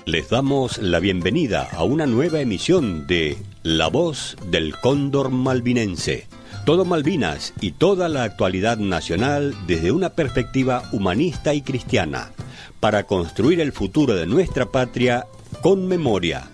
Les damos la bienvenida a una nueva emisión de La Voz del Cóndor Malvinense. Todo Malvinas y toda la actualidad nacional desde una perspectiva humanista y cristiana, para construir el futuro de nuestra patria con memoria.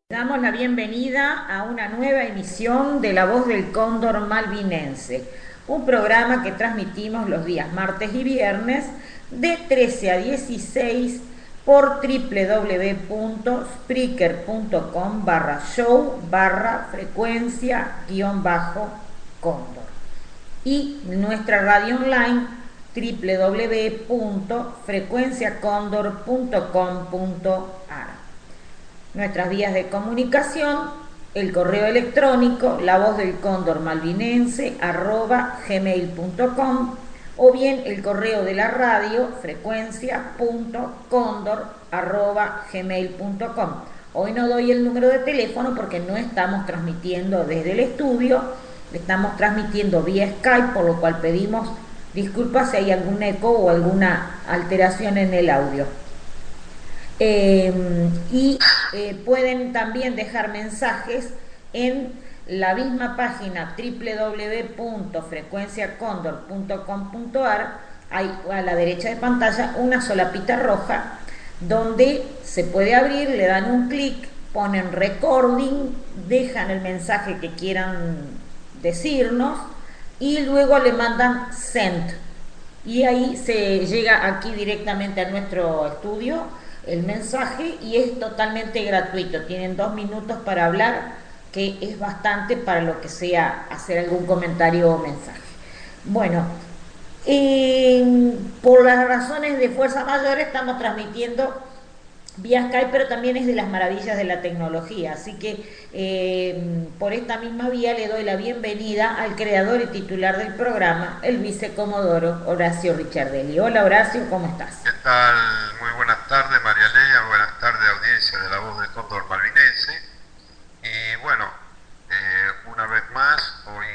Damos la bienvenida a una nueva emisión de La Voz del Cóndor Malvinense, un programa que transmitimos los días martes y viernes de 13 a 16 por www.spreaker.com/show/frecuencia-cóndor y nuestra radio online www.frecuenciacondor.com.ar. Nuestras vías de comunicación: el correo electrónico lavozdelcondormalvinense@gmail.com o bien el correo de la radio frecuencia.condor@gmail.com. Hoy no doy el número de teléfono porque no estamos transmitiendo desde el estudio, estamos transmitiendo vía Skype, por lo cual pedimos disculpas si hay algún eco o alguna alteración en el audio. Pueden también dejar mensajes en la misma página www.frecuenciacondor.com.ar hay a la derecha de pantalla una solapita roja donde se puede abrir, le dan un clic, ponen recording, dejan el mensaje que quieran decirnos y luego le mandan send. Y ahí se llega aquí directamente a nuestro estudio el mensaje y es totalmente gratuito. Tienen 2 minutos para hablar, que es bastante para lo que sea hacer algún comentario o mensaje. Bueno, por las razones de fuerza mayor estamos transmitiendo vía Skype, pero también es de las maravillas de la tecnología. Así que por esta misma vía le doy la bienvenida al creador y titular del programa, el vicecomodoro Horacio Richardelli. Hola Horacio, ¿cómo estás? ¿Qué tal? Muy buenas tardes, María Leia, buenas tardes, audiencia de La Voz del Cóndor Malvinense. Y bueno, una vez más, hoy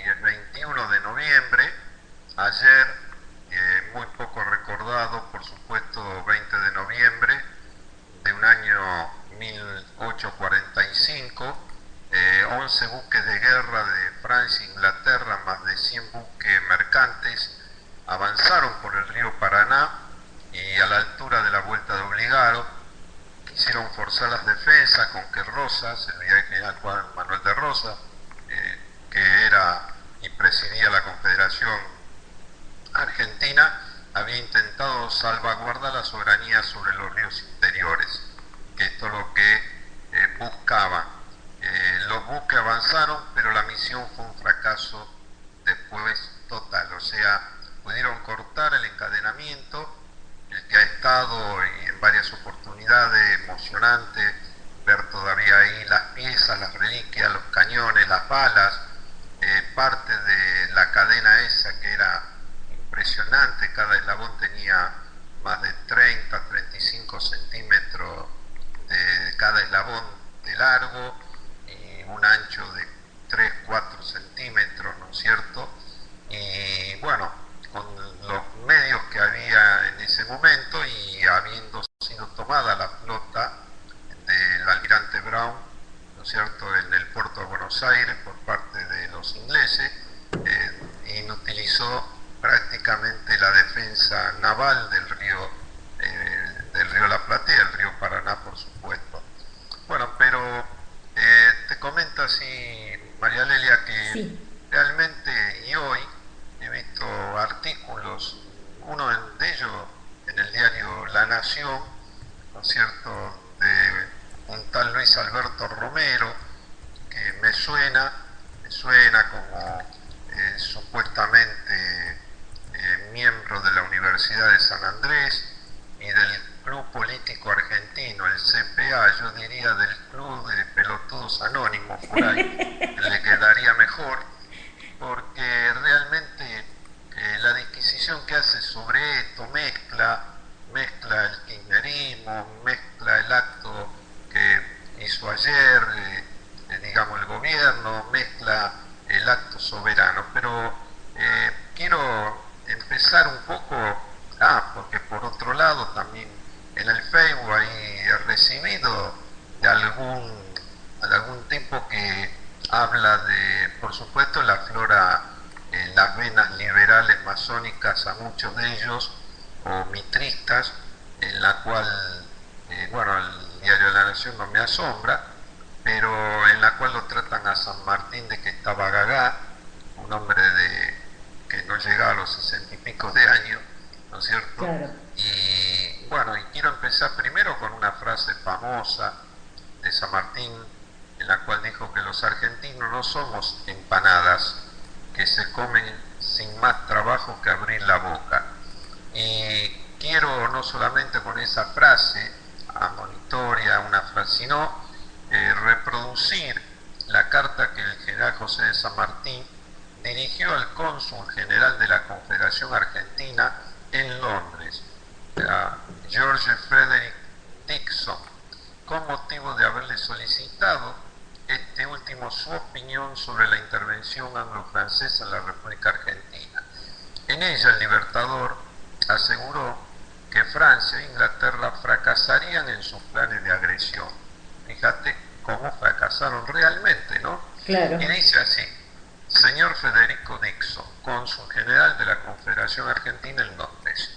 es 21 de noviembre, ayer, muy poco recordado, por supuesto, 20 de noviembre de un año 1845, 11 buques de guerra de Francia e Inglaterra, más de 100 buques mercantes, avanzaron por el río Paraná y a la altura de la Vuelta de Obligado quisieron forzar las defensas con que Rosas, el brigadier general Juan Manuel de Rosas, que era y presidía la Confederación Argentina, había intentado salvaguardar la soberanía sobre los ríos interiores, que esto es lo que buscaban. Los buques avanzaron, pero la misión fue un fracaso después total, o sea, pudieron cortar el encadenamiento, el que ha estado en varias oportunidades emocionante, ver todavía ahí las piezas, las reliquias, los cañones, las balas, parte de la cadena esa que era impresionante, cada eslabón tenía más de 30-35 centímetros de cada eslabón de largo y un ancho de 3-4 centímetros, ¿no es cierto? Y bueno, con los medios que había en ese momento y habiendo sido tomada la flota del almirante Brown, ¿no es cierto?, en el puerto de Buenos Aires por parte de los ingleses, inutilizó prácticamente la defensa naval del río La Plata y el río Paraná, por supuesto. Bueno, pero te comento así, María Lelia, que sí, realmente, y hoy he visto artículos, uno de ellos en el diario La Nación, ¿no es cierto?, de un tal Luis Alberto Romero, que me suena como supuestamente miembro de la Universidad de San Andrés y del Club Político Argentino, el CPA, yo diría del Club de Pelotudos Anónimos, por ahí le quedaría mejor, porque realmente la disquisición que hace sobre esto mezcla el kirchnerismo, mezcla el acto que hizo ayer, digamos, el gobierno, mezcla el acto soberano, pero quiero empezar un poco, porque por otro lado también en el Facebook ahí he recibido de algún tipo que habla de, por supuesto, la flora, las venas liberales masónicas a muchos de ellos, o mitristas, en la cual, bueno, el diario de la Nación no me asombra, pero en la cual lo tratan a San Martín de que estaba gagá, un hombre que no llegaba a los 60 y pico de años, ¿no es cierto? Claro. Y bueno, y quiero empezar primero con una frase famosa de San Martín, en la cual dijo que los argentinos no somos empanadas que se comen sin más trabajo que abrir la boca. Y quiero no solamente con esa frase amonitoria, una frase, sino reproducir la carta que el general José de San Martín dirigió al cónsul general de la Confederación Argentina en Londres, a George Frederick Dixon, con motivo de haberle solicitado este último su opinión sobre la intervención anglo-francesa en la República Argentina. En ella el Libertador aseguró que Francia e Inglaterra fracasarían en sus planes de agresión. Fíjate cómo fracasaron realmente, ¿no? Claro. Y dice así: señor Federico Dixon, cónsul general de la Confederación Argentina en Londres,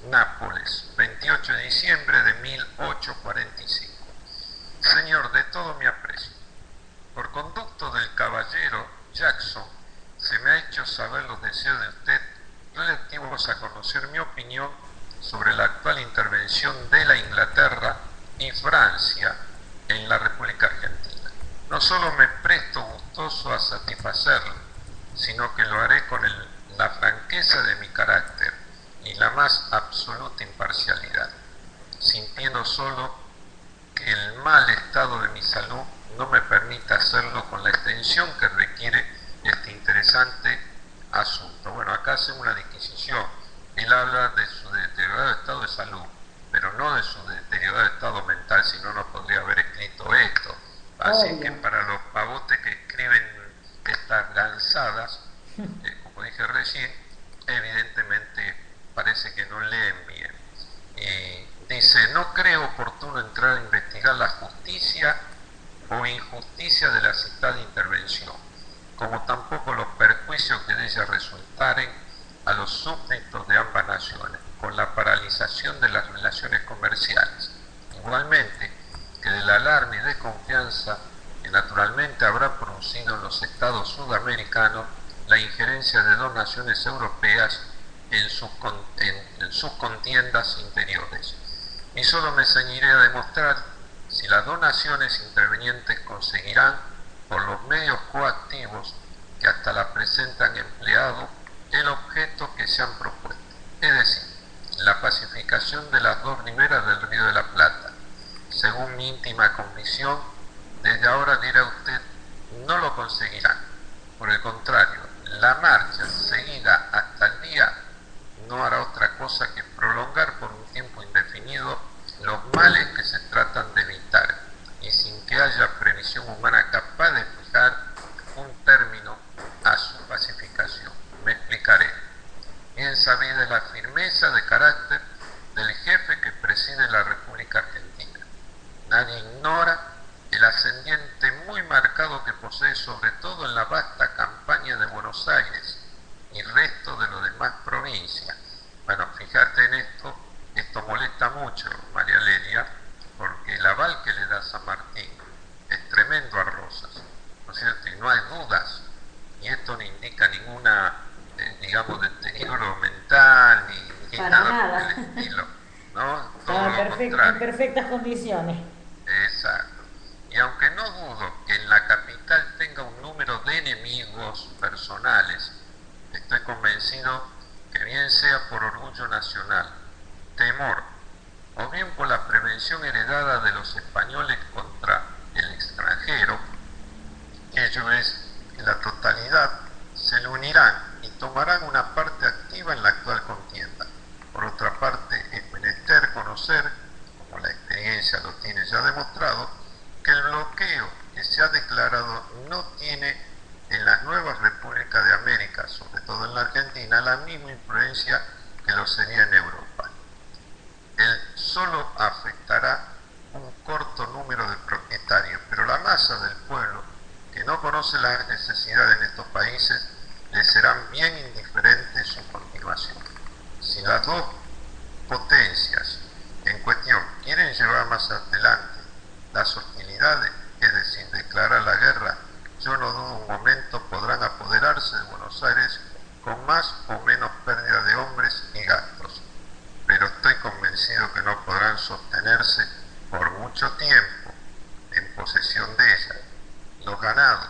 Nápoles, 28 de diciembre de 1845. Señor, de todo mi aprecio, por conducto del caballero Jackson, se me ha hecho saber los deseos de usted relativos a conocer mi opinión sobre la actual intervención de la Inglaterra y Francia en la República Argentina. No solo me presto gustoso a satisfacerlo, sino que lo haré con la franqueza de mi carácter y la más absoluta imparcialidad, sintiendo solo que el mal estado de mi salud no me permite hacerlo con la extensión que requiere este interesante asunto. Bueno, acá hacemos una disquisición. Él habla de su deteriorado estado de salud, pero no de su deteriorado estado mental, si no, no podría haber escrito esto. Así que para los pavotes que escriben estas lanzadas, como dije recién, evidentemente parece que no leen bien. Dice, no creo oportuno entrar a investigar la justicia o injusticia de la citada intervención, como tampoco los perjuicios que de ella resultaren a los súbditos de ambas naciones, con la paralización de las relaciones comerciales. Igualmente, que del alarme y desconfianza que naturalmente habrá producido en los estados sudamericanos la injerencia de dos naciones europeas en sus contiendas interiores. Y solo me ceñiré a demostrar si las dos naciones intervinientes conseguirán, por los medios coactivos que hasta la presente han empleado, el objeto que se han propuesto, es decir, la pacificación de las dos riberas del Río de la Plata. Según mi íntima convicción, desde ahora dirá usted, no lo conseguirán. Por el contrario, la marcha seguida hasta el día no hará otra cosa que prolongar por un tiempo indefinido los males que se tratan de evitar, y sin que haya previsión humana capaz de fijar un término a su pacificación. Me explicaré. Bien sabida es la firmeza de carácter del jefe que preside la República Argentina. Nadie ignora el ascendiente muy marcado que posee sobre todo en la vasta campaña de Buenos Aires y resto de las demás provincias. Bueno, fíjate en esto molesta mucho, María Lelia, porque el aval que le da San Martín es tremendo a Rosas, ¿no es cierto? Y no hay dudas, y esto no indica ninguna, digamos, deterioro mental, ni nada por el estilo, ¿no? Todo lo contrario. En perfectas condiciones. Exacto. Y aunque no dudo que en la capital tenga un número de enemigos personales, estoy convencido que bien sea por orgullo nacional, temor, o bien por la prevención heredada de los españoles contra el extranjero, ello es que la totalidad se le unirán y tomarán una parte activa en la actual contienda. Por otra parte, es menester conocer, como la experiencia lo tiene ya demostrado, que el bloqueo que se ha declarado no tiene en las nuevas repúblicas de América, sobre todo en la Argentina, la misma influencia que lo sería en Europa. Él solo afectará un corto número de propietarios, pero la masa del pueblo, que no conoce las necesidades en estos países, le serán bien indiferentes su continuación. Si las dos potencias en cuestión quieren llevar más adelante las hostilidades, es decir, declarar la guerra, yo no dudo un momento podrán apoderarse de Buenos Aires con más o menos pérdida de hombres y gastos, pero estoy convencido que no podrán sostenerse por mucho tiempo en posesión de ella. Los ganados,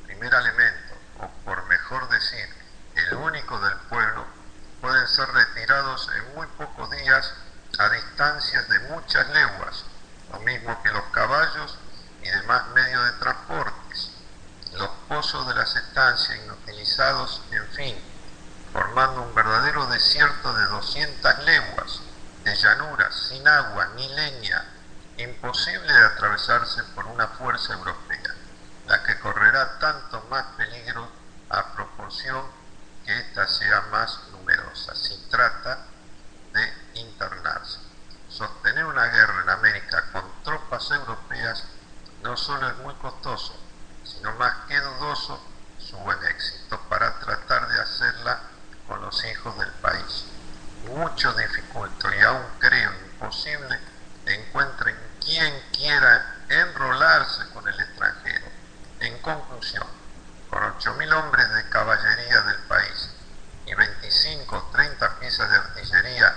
primer elemento, o por mejor decir, el único del pueblo, pueden ser retirados en muy pocos días a distancias de muchas leguas, lo mismo que los caballos y demás medios de transportes, los pozos de las estancias inutilizados, en fin, formando un verdadero desierto de 200 leguas de llanuras, sin agua ni leña, imposible de atravesarse por una fuerza europea, la que correrá tanto más peligro a proporción que ésta sea más numerosa, si trata de internarse. Sostener una guerra en América con tropas europeas no solo es muy costoso, sino más que dudoso su buen éxito. mucho dificulto y aún creo imposible encuentren quien quiera enrolarse con el extranjero. En conclusión, con 8.000 hombres de caballería del país y 25 o 30 piezas de artillería,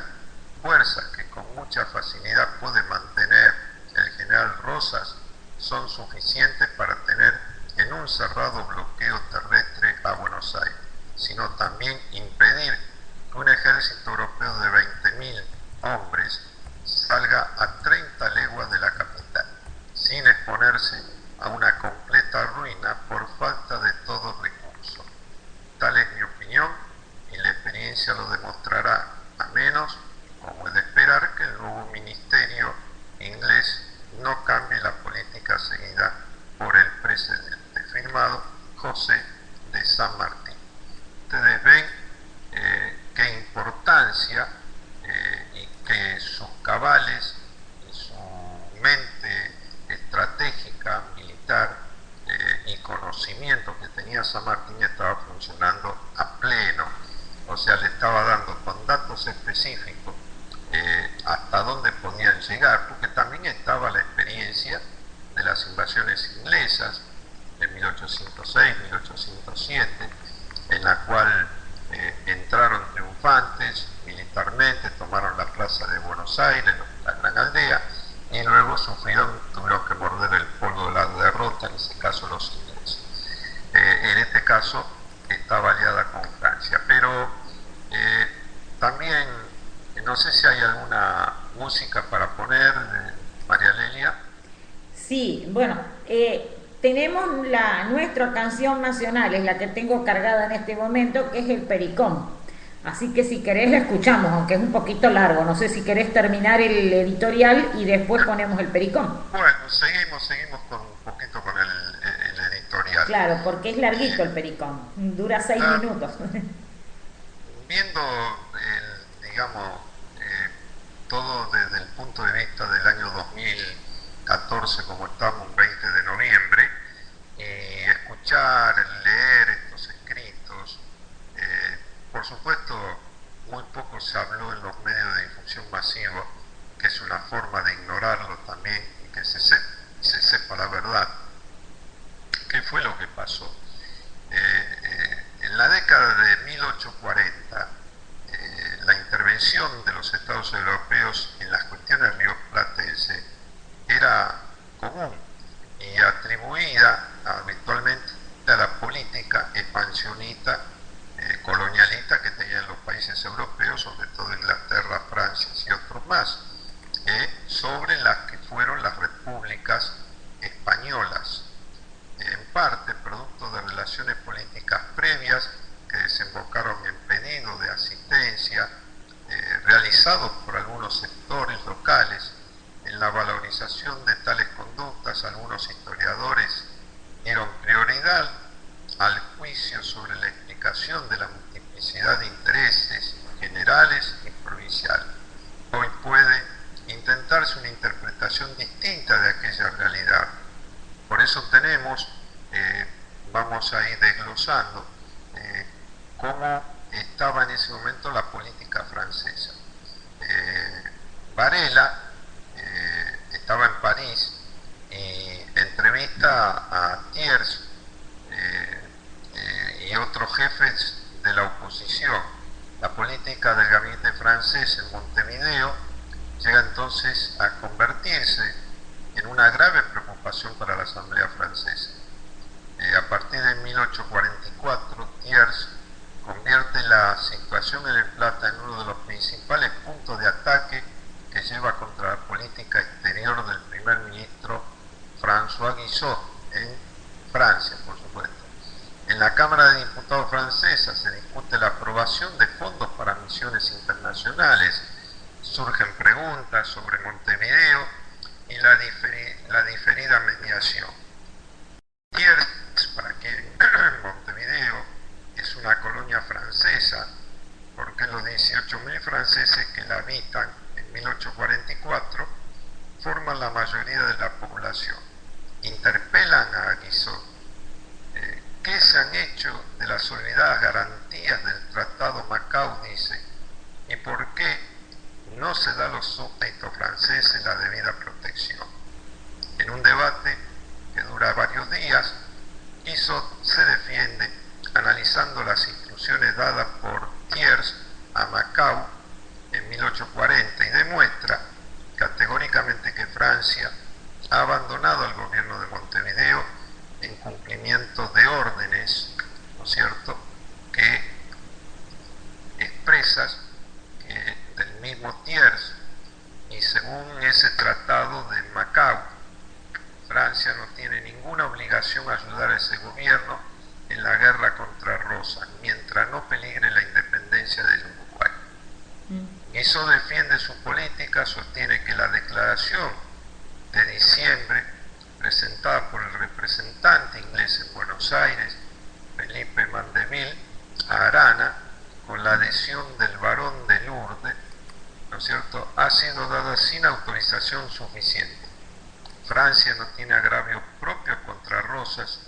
fuerzas que con mucha facilidad puede mantener el general Rosas, son suficientes para tener en un cerrado bloqueo terrestre a Buenos Aires, sino también impedir que un ejército europeo de 20.000 hombres salga a 30 leguas de la capital, sin exponerse a una completa ruina por falta de todo recurso. Tal es mi opinión y la experiencia lo demostrará, a menos, como es de esperar, que el nuevo ministerio inglés no cambie la política seguida por el presidente. Firmado José de San Martín. Ustedes ven qué importancia y que sus cabales y su mente estratégica, militar y conocimiento que tenía San Martín estaba funcionando a pleno. O sea, le estaba dando con datos específicos hasta dónde podían llegar, porque también estaba la experiencia de las invasiones inglesas de 1806, 1807, en la cual entraron triunfantes militarmente, tomaron la plaza de Buenos Aires, la gran aldea, y luego tuvieron que morder el polvo de la derrota, en ese caso los ingleses. En este caso estaba aliada con Francia, pero también no sé si hay alguna música para poner, María Lelia. Sí, bueno, tenemos nuestra canción nacional, es la que tengo cargada en este momento, que es el Pericón. Así que si querés la escuchamos, aunque es un poquito largo. No sé si querés terminar el editorial y después ponemos el Pericón. Bueno, seguimos con un poquito con el editorial. Claro, porque es larguito el Pericón, dura 6 minutos. Viendo, digamos, todo desde el punto de vista del año 2014, como estamos, 20 de noviembre, y escuchar, leer estos escritos, por supuesto, muy poco se habló en los medios de difusión masivos, que es una forma de ignorarlo también y que se sepa la verdad. ¿Qué fue lo que pasó? En la década de 1840, la intervención de los estados europeos en las cuestiones rioplatenses era común y atribuida habitualmente a la política expansionista colonialista que tenían los países europeos, sobre todo Inglaterra, Francia y otros más, sobre las que fueron las repúblicas españolas, en parte producto de relaciones políticas previas que desembocaron en pedidos de asistencia realizados por algunos sectores locales. En la valorización de tales conductas, algunos historiadores dieron prioridad al juicio sobre la explicación de la multiplicidad de intereses generales y provinciales. Hoy puede intentarse una interpretación distinta de aquella realidad. Por eso tenemos, vamos a ir desglosando cómo estaba en ese momento la política francesa. Varela estaba en París y entrevista a Thiers y otros jefes de la oposición. La política del gabinete francés en Montevideo llega entonces a convertirse en una grave preocupación para la Asamblea francesa. A partir de 1844, Thiers convierte la situación en el Plata en uno de los principales puntos de ataque que lleva contra la política exterior del primer ministro François Guizot en Francia, por supuesto. En la Cámara de Diputados francesa se discute la aprobación de fondos para misiones internacionales. Surgen preguntas sobre Montevideo y la diferida mediación. Thiers, para que Montevideo es una colonia francesa, porque los 18.000 franceses que la habitan en 1844 forman la mayoría de la población. Interpelan a Guizot. ¿Qué se han hecho de las olvidadas garantías del Tratado Macao? Dice, y por qué no se da a los súbditos franceses la debida protección. En un debate que dura varios días, Guizot se defiende analizando las instrucciones dadas por Thiers a Macau en 1840 y demuestra categóricamente que Francia ha abandonado al gobierno de Montevideo en cumplimiento de órdenes, ¿no es cierto?, que expresas del mismo Thiers, y según ese tratado de Macau, Francia no tiene ninguna obligación a ayudar a ese gobierno en la guerra contra Rosas, mientras no peligre la independencia del Uruguay. Guizot defiende su política, sostiene que la declaración de diciembre presentada por el representante inglés en Buenos Aires, Felipe Mandeville, a Arana, con la adhesión del barón de Lourdes, ¿no es cierto?, ha sido dada sin autorización suficiente. Francia no tiene agravios propios contra Rosas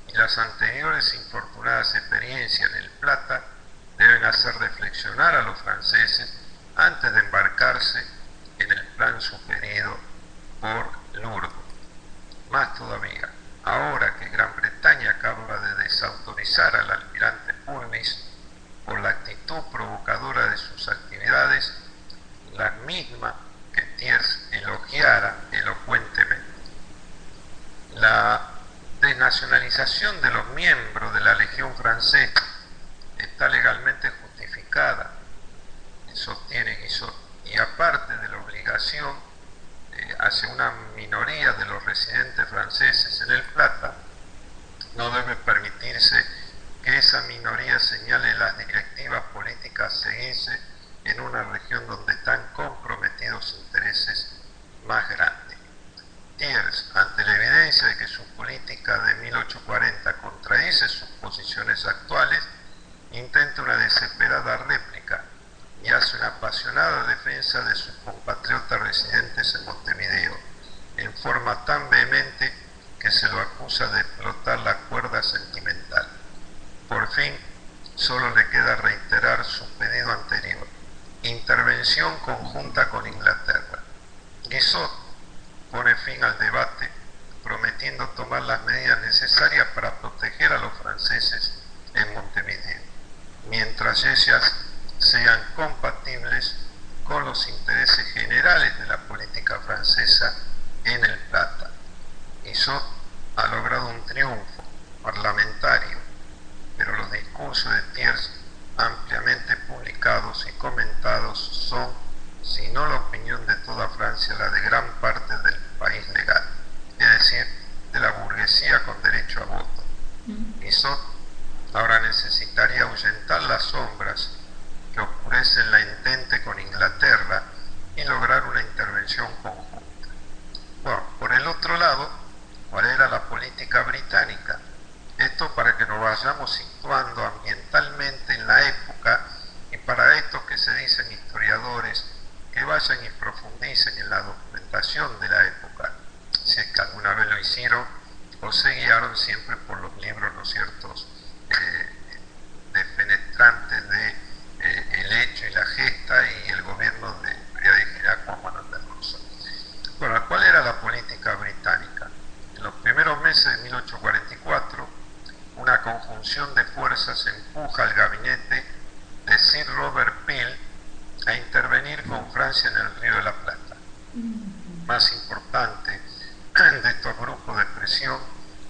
y las anteriores infortunadas experiencias en el Plata deben hacer reflexionar a los franceses antes de embarcarse en el plan sugerido por Lourdes. Más todavía, ahora que Gran Bretaña acaba de desautorizar al almirante Purvis por la actitud provocadora de sus actividades, la misma que Thiers elogiara elocuentemente. La desnacionalización de los miembros de la Legión Francesa está legalmente justificada, sostiene Guizot, y aparte de la obligación hacia una minoría de los residentes franceses en el Plata, no debe permitirse que esa minoría señale las directivas políticas a seguirse en una región donde están comprometidos intereses más grandes. Thiers, ante la evidencia de que su política de 1840 contradice sus posiciones actuales, intenta una desesperada réplica y hace una apasionada defensa de sus compatriotas residentes en Montevideo, en forma tan vehemente que se lo acusa de explotar la cuerda sentimental. Por fin, solo le queda reiterar su pedido anterior: intervención conjunta con Inglaterra. Guizot pone fin al debate, prometiendo tomar las medidas necesarias para proteger a los franceses en Montevideo, mientras ellas sean compatibles con los intereses generales de la política francesa en el Plata. Guizot ha logrado un triunfo parlamentario, pero los discursos de Thiers, ampliamente publicados y comentados, son, si no la opinión de toda Francia, la de gran parte del país legal, es decir, de la burguesía con derecho a voto. Guizot ahora necesitaría ahuyentar las sombras que oscurecen la entente con Inglaterra y lograr una intervención conjunta. Bueno, por el otro lado, ¿cuál era la política británica? Esto para que nos vayamos situando ambientalmente en la época, y para esto que se dicen historiadores que vayan y profundicen en la documentación de la época, si es que alguna vez lo hicieron o se guiaron siempre por los libros, ¿no es cierto?, penetrantes de El Hecho y la Gesta y el gobierno de Brigadier General Juan Manuel de Rosas. Bueno, ¿cuál era la política británica? En los primeros meses de 1844, una conjunción de fuerzas empuja al gabinete de Sir Robert Peel a intervenir con Francia en el Río de la Plata. Más importante de estos grupos de presión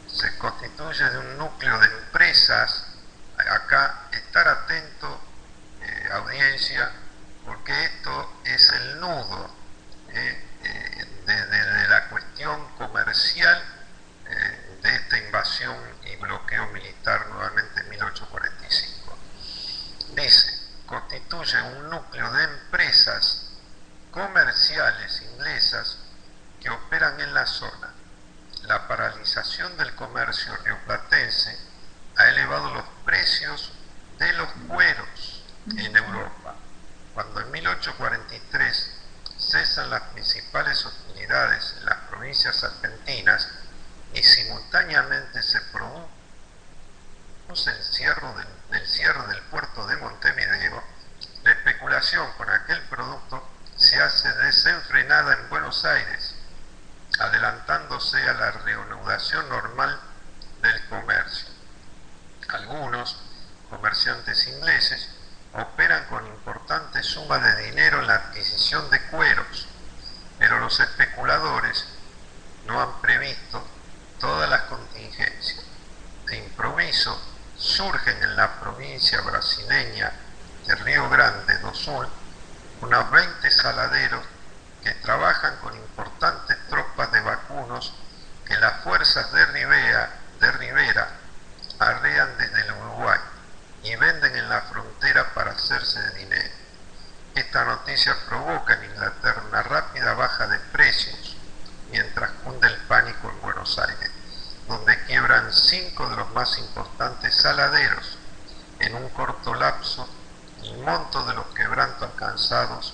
se constituye de un núcleo de empresas. Acá estar atento, audiencia, porque esto es el nudo de la cuestión comercial de esta invasión y bloqueo militar nuevamente en 1845. Dice, constituye un núcleo de empresas comerciales inglesas que operan en la zona. La paralización del comercio rioplatense ha elevado los precios de los cueros en Europa. Cuando en 1843 cesan las principales hostilidades en las provincias argentinas y simultáneamente se produce el cierre del puerto de Montevideo, la especulación con con aquel producto se hace desenfrenada en Buenos Aires, adelantándose a la reanudación normal del comercio. Algunos comerciantes ingleses operan con importantes sumas de dinero en la adquisición de cueros, pero los especuladores no han previsto todas las contingencias. De improviso surgen en la provincia brasileña de Río Grande do Sul unos 20 saladeros que trabajan con importantes tropas de vacunos que las fuerzas de Rivera arrean desde el Uruguay y venden en la frontera para hacerse de dinero. Esta noticia provoca en Inglaterra una rápida baja de precios, mientras cunde el pánico en Buenos Aires, donde quiebran 5 de los más importantes saladeros en un corto lapso, y monto de los quebrantos alcanzados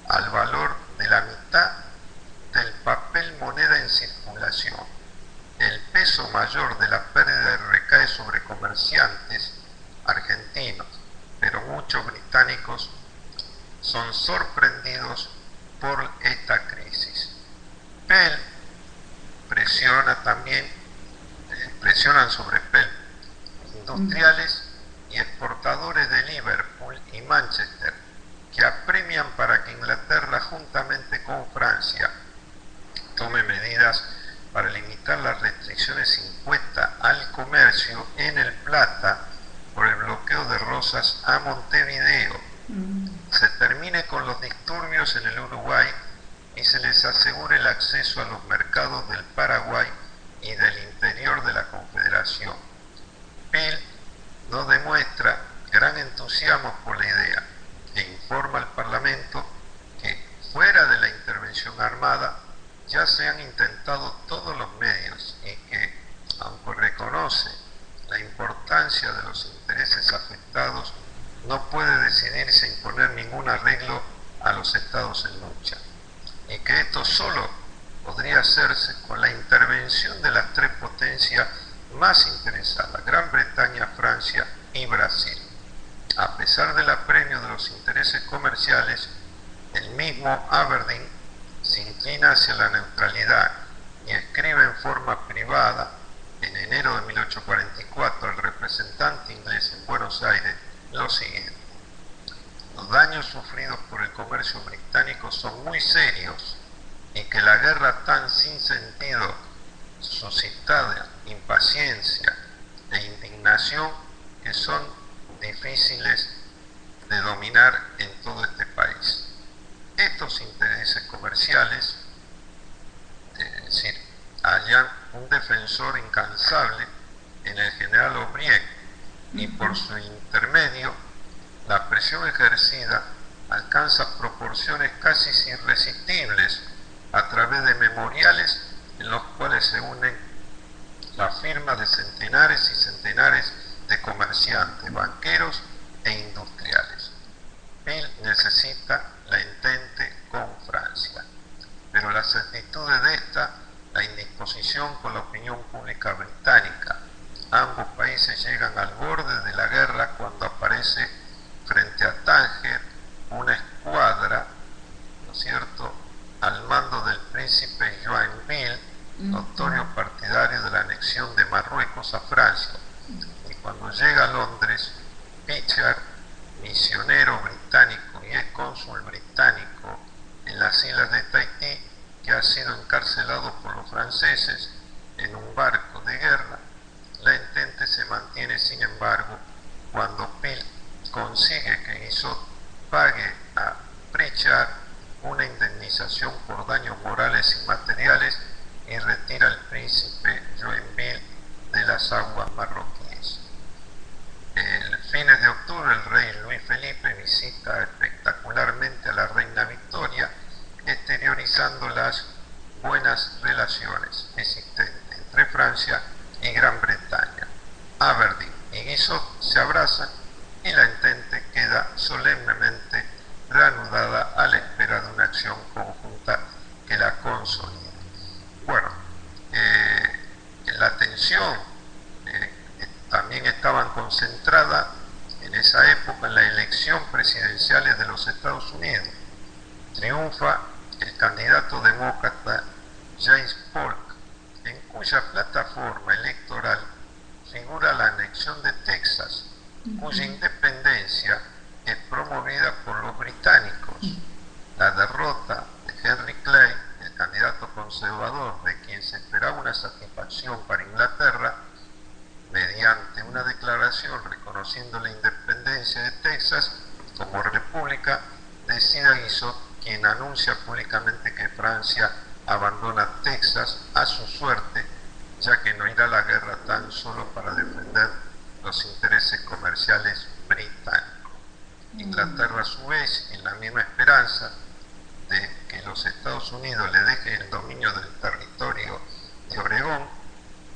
al valor de la mitad del papel moneda en circulación. El peso mayor de la pérdida recae sobre comerciantes argentinos, pero muchos británicos son sorprendidos por esta crisis. Pell presionan sobre Pell industriales y exportadores de Liverpool y Manchester, que apremian para que Inglaterra, juntamente con Francia, tome medidas para limitar las restricciones impuestas al comercio en el Plata por el bloqueo de Rosas a Montevideo. Se termine con los disturbios en el Uruguay y se les asegure el acceso a los mercados del Paraguay y del interior de la Confederación. Pell no demuestra gran entusiasmo por la idea e informa al Parlamento que, fuera de la intervención armada, ya se han intentado todos los medios y que, aunque reconoce la importancia de los intereses afectados, no puede decidirse a imponer ningún arreglo a los estados en lucha, y que esto solo podría hacerse con la intervención de las 3 potencias más interesadas, Gran Bretaña, Francia y Brasil. A pesar del apremio de los intereses comerciales, el mismo Aberdeen se inclina hacia la neutralidad y escribe en forma privada en enero de 1844 al representante inglés en Buenos Aires lo siguiente: los daños sufridos por el comercio británico son muy serios y que la guerra tan sin sentido suscita impaciencia e indignación que son difíciles de dominar en todo este país. Estos intereses comerciales, es decir, hallan un defensor incansable en el general O'Brien, y por su intermedio la presión ejercida alcanza proporciones casi irresistibles a través de memoriales en los cuales se unen la firma de centenares y centenares de comerciantes, banqueros e industriales. Pell necesita la entente con Francia, pero las actitudes de esta, la indisposición con la opinión pública británica, ambos países llegan al borde de la guerra cuando aparece frente a Tánger una escuadra, ¿no es cierto?, al mando del príncipe Joinville, notorio partidario de la anexión de Marruecos a Francia. Y cuando llega a Londres, Pritchard, misionero británico y excónsul británico en las islas de Tahití, que ha sido encarcelado por los franceses en un barco de guerra, la entente se mantiene, sin embargo, cuando Pell consigue que Guizot pague a Pritchard una indemnización por daños morales y materiales y retira al príncipe Joinville de las aguas marroquíes. El fines de octubre, el rey Luis Felipe visita espectacularmente a la reina Victoria, exteriorizando las buenas relaciones existentes entre Francia y Gran Bretaña. Aberdeen y Guizot se abrazan y la entente queda solemnemente reanudada a la espera de una acción conjunta que la consolide. Bueno, la atención también estaban concentrada en esa época en la elección elección presidenciales de los Estados Unidos. Triunfa el candidato demócrata James Polk, en cuya plataforma electoral figura la anexión de Texas, cuya independencia es promovida por los británicos. La derrota de Henry Clay, el candidato conservador de quien se esperaba una satisfacción para Inglaterra, mediante una declaración reconociendo la independencia de Texas como república, decide Guizot, quien anuncia públicamente que Francia abandona Texas a su suerte, ya que no irá a la guerra tan solo para defender los intereses comerciales británicos. Inglaterra, a su vez, en la misma esperanza de que los Estados Unidos le dejen el dominio del territorio de Oregón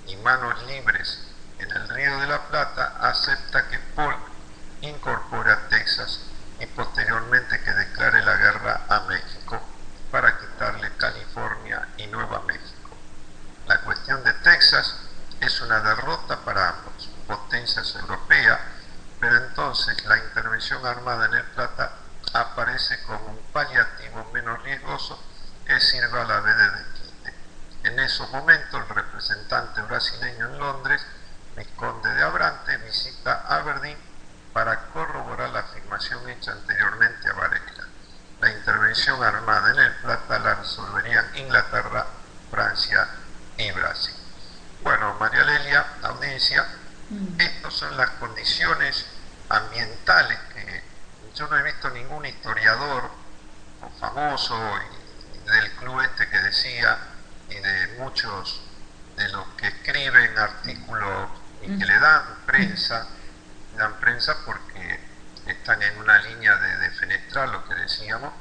y manos libres en el Río de la Plata, acepta que Polk incorpore a Texas y posteriormente que declare la guerra a México para quitarle California y Nueva México. La cuestión de Texas es una derrota para ambos, potencias europeas, pero entonces la intervención armada en el Plata aparece como un paliativo menos riesgoso que sirva a la vez de desquite. En esos momentos, el representante brasileño en Londres, Visconde de Abrante, visita Aberdeen para corroborar la afirmación hecha anteriormente a Varela. La intervención armada en el Plata la resolverían Inglaterra, Francia y Brasil. Bueno, María Lelia, audiencia, estas son las condiciones ambientales que yo no he visto ningún historiador famoso y del club este que decía, y de muchos de los que escriben artículos y que le dan prensa porque están en una línea de defenestrar lo que decíamos,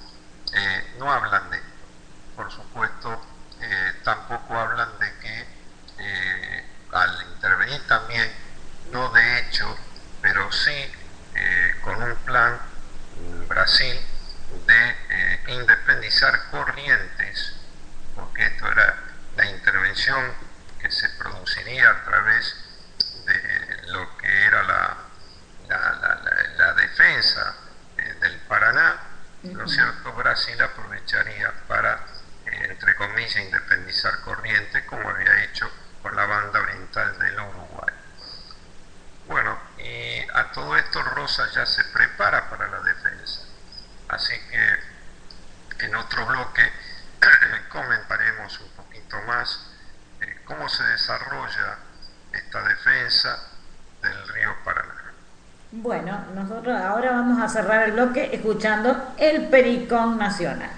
no hablan de esto. Por supuesto, tampoco hablan de que al intervenir también, no de hecho, pero sí con un plan Brasil de independizar Corrientes, porque esto era la intervención que se produciría a través de lo que era la defensa del Paraná, ¿no es cierto? Brasil aprovecharía para, entre comillas, independizar Corrientes, como había hecho con la banda oriental del Uruguay. Bueno, y a todo esto Rosa ya se prepara para la defensa, así que en otro bloque comentaremos un poquito más cómo se desarrolla esta defensa del río Paraná. Bueno, nosotros ahora vamos a cerrar el bloque escuchando el Pericón Nacional.